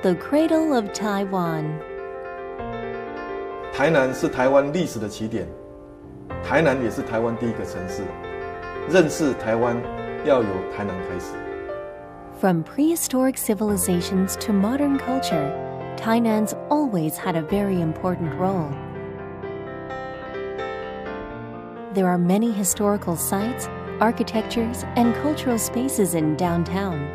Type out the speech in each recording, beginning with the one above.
The cradle of Taiwan. 台南是台湾历史的起点，台南也是台湾第一个城市。认识台湾要由台南开始。From prehistoric civilizations to modern culture, Tainan's always had a very important role. There are many historical sites, architectures, and cultural spaces in downtown.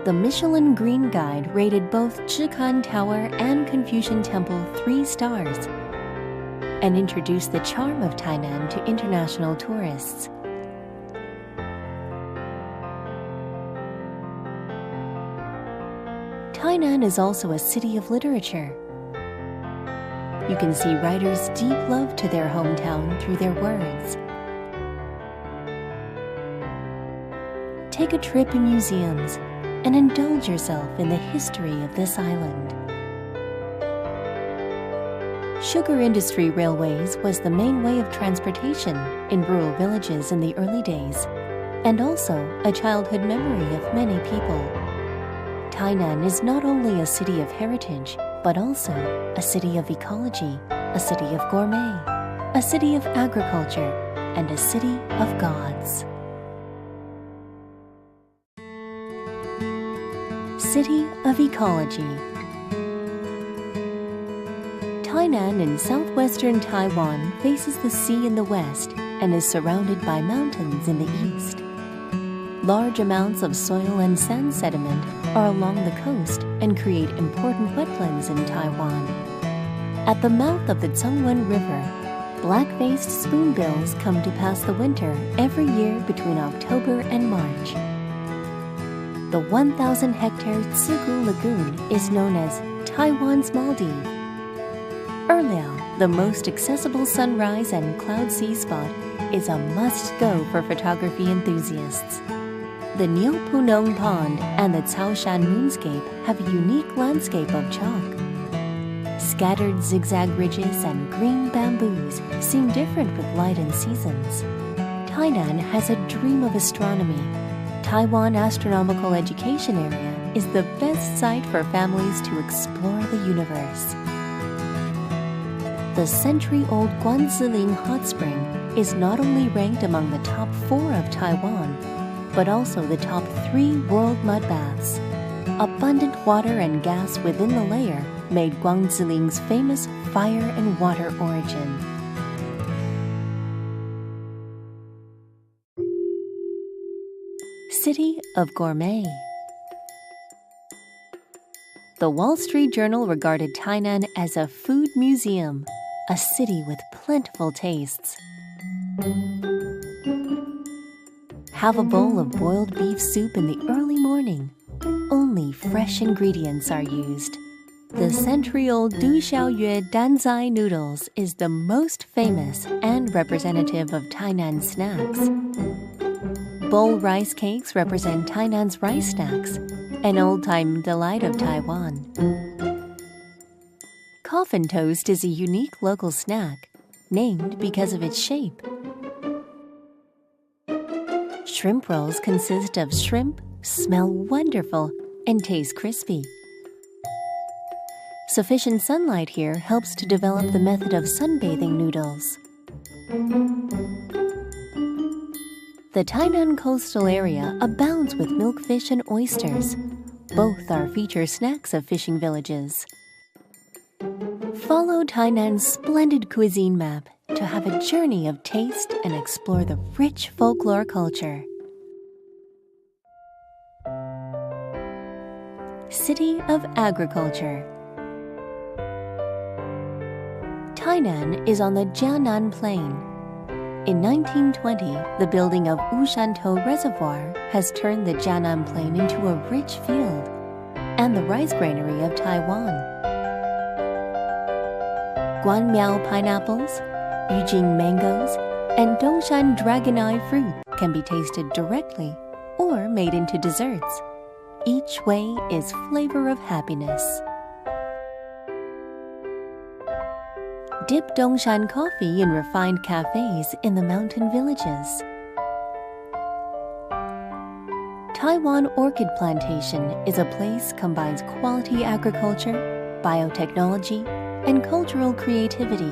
The Michelin Green Guide rated both Zhikan Tower and Confucian Temple 3 stars and introduced the charm of Tainan to international tourists. Tainan is also a city of literature. You can see writers' deep love to their hometown through their words. Take a trip in museums and indulge yourself in the history of this island. Sugar industry railways was the main way of transportation in rural villages in the early days, and also a childhood memory of many people. Tainan is not only a city of heritage, but also a city of ecology, a city of gourmet, a city of agriculture, and a city of gods. City of Ecology. Tainan in southwestern Taiwan faces the sea in the west and is surrounded by mountains in the east. Large amounts of soil and sand sediment are along the coast and create important wetlands in Taiwan. At the mouth of the Tsungwan River, black-faced spoonbills come to pass the winter every year between October and March. The 1,000-hectare Tsugu Lagoon is known as Taiwan's Maldive. Erliao, the most accessible sunrise and cloud sea spot, is a must-go for photography enthusiasts. The Niu Punong Pond and the Caoshan Moonscape have a unique landscape of chalk. Scattered zigzag ridges and green bamboos seem different with light and seasons. Tainan has a dream of astronomy. Taiwan Astronomical Education Area is the best site for families to explore the universe. The century-old Guanziling Hot Spring is not only ranked among the top 4 of Taiwan, but also the top 3 world mud baths. Abundant water and gas within the layer made Guanziling's famous fire and water origin. City of Gourmet. The Wall Street Journal regarded Tainan as a food museum, a city with plentiful tastes. Have a bowl of boiled beef soup in the early morning. Only fresh ingredients are used. The century-old Du Xiaoyue Danzai noodles is the most famous and representative of Tainan snacks. Bowl rice cakes represent Tainan's rice snacks, an old-time delight of Taiwan. Coffin toast is a unique local snack, named because of its shape. Shrimp rolls consist of shrimp, smell wonderful, and taste crispy. Sufficient sunlight here helps to develop the method of sunbathing noodles. The Tainan coastal area abounds with milkfish and oysters. Both are feature snacks of fishing villages. Follow Tainan's splendid cuisine map to have a journey of taste and explore the rich folklore culture. City of Agriculture. Tainan is on the Jianan Plain. In 1920, the building of Wushantou Reservoir has turned the Jianan Plain into a rich field and the rice granary of Taiwan. Guanmiao pineapples, Yujing mangoes, and Dongshan dragon eye fruit can be tasted directly or made into desserts. Each way is flavor of happiness. Dip Dongshan coffee in refined cafes in the mountain villages. Taiwan Orchid Plantation is a place combines quality agriculture, biotechnology, and cultural creativity.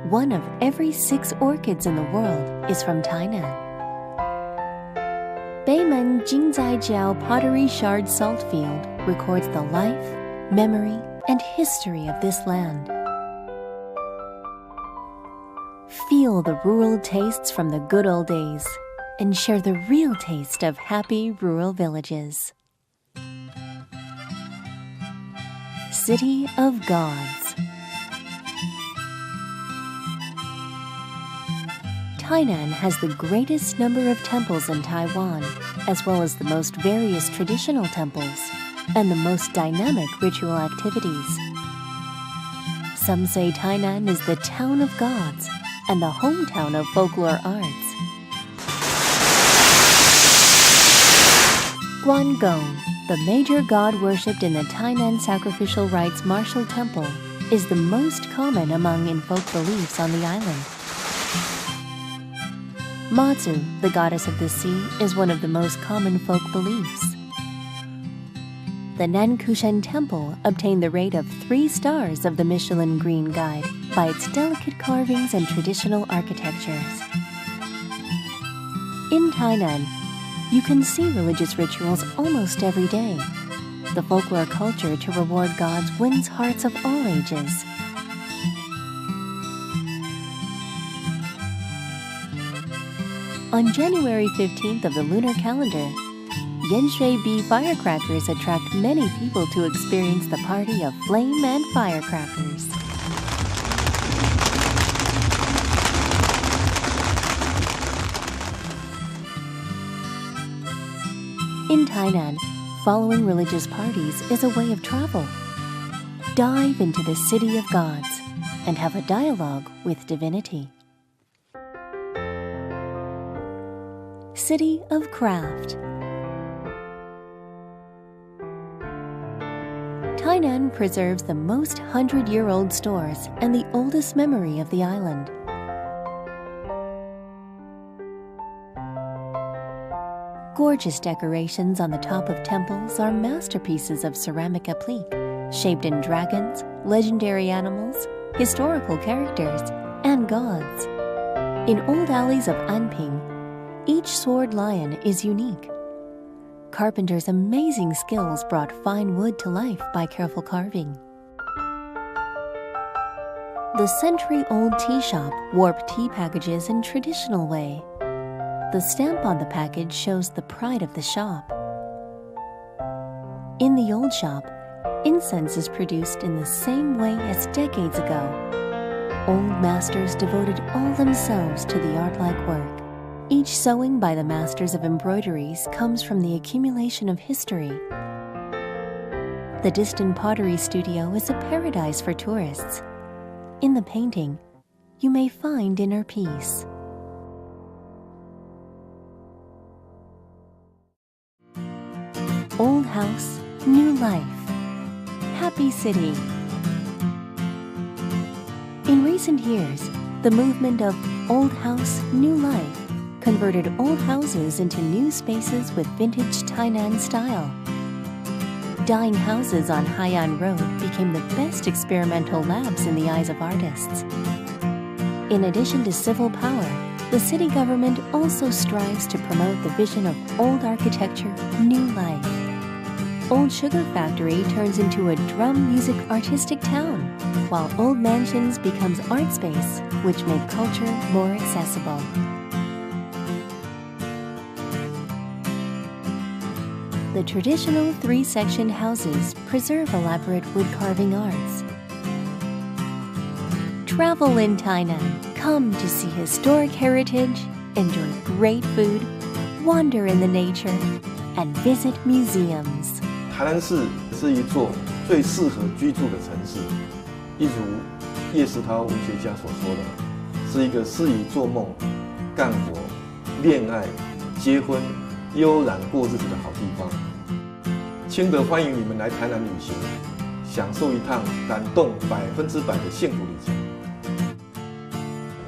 One of every 6 orchids in the world is from Tainan. Beimen Jingzaijiao Pottery Shard Salt Field records the life, memory, and history of this land. Feel the rural tastes from the good old days and share the real taste of happy rural villages. City of Gods. Tainan has the greatest number of temples in Taiwan, as well as the most various traditional temples and the most dynamic ritual activities. Some say Tainan is the town of gods and the hometown of folklore arts. Guanggong, the major god worshipped in the Tainan sacrificial rites martial temple, is the most common among in-folk beliefs on the island. Mazu, the goddess of the sea, is one of the most common folk beliefs. The Nankushan Temple obtained the rate of 3 stars of the Michelin Green Guide by its delicate carvings and traditional architectures. In Tainan, you can see religious rituals almost every day. The folklore culture to reward gods wins hearts of all ages. On January 15th of the lunar calendar, Yanshui Bee firecrackers attract many people to experience the party of flame and firecrackers. In Tainan, following religious parties is a way of travel. Dive into the city of gods and have a dialogue with divinity. City of Craft. Tainan preserves the most 100-year-old stores and the oldest memory of the island. Gorgeous decorations on the top of temples are masterpieces of ceramic applique, shaped in dragons, legendary animals, historical characters, and gods. In old alleys of Anping, each sword lion is unique. Carpenters' amazing skills brought fine wood to life by careful carving. The century-old tea shop warped tea packages in traditional way. The stamp on the package shows the pride of the shop. In the old shop, incense is produced in the same way as decades ago. Old masters devoted all themselves to the art-like work. Each sewing by the masters of embroideries comes from the accumulation of history. The distant pottery studio is a paradise for tourists. In the painting, you may find inner peace. Old house, new life. Happy city. In recent years, the movement of old house, new life converted old houses into new spaces with vintage Tainan style. Dying houses on Haiyan Road became the best experimental labs in the eyes of artists. In addition to civil power, the city government also strives to promote the vision of old architecture, new life. Old Sugar Factory turns into a drum music artistic town, while Old Mansions becomes art space, which make culture more accessible. The traditional 3-section houses preserve elaborate wood carving arts. Travel in Tainan. Come to see historic heritage, enjoy great food, wander in the nature, and visit museums. 台南市是一座最适合居住的城市，一如叶石涛文学家所说的，是一个适宜做梦、干活、恋爱、结婚、悠然过日子的好地方。清德欢迎你们来台南旅行，享受一趟感动100%的幸福旅程。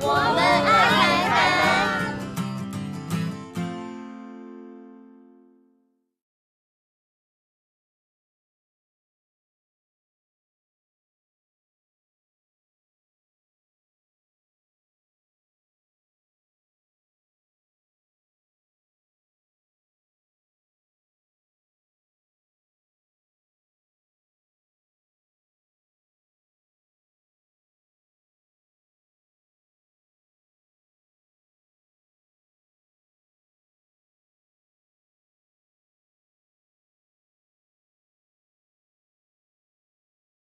我们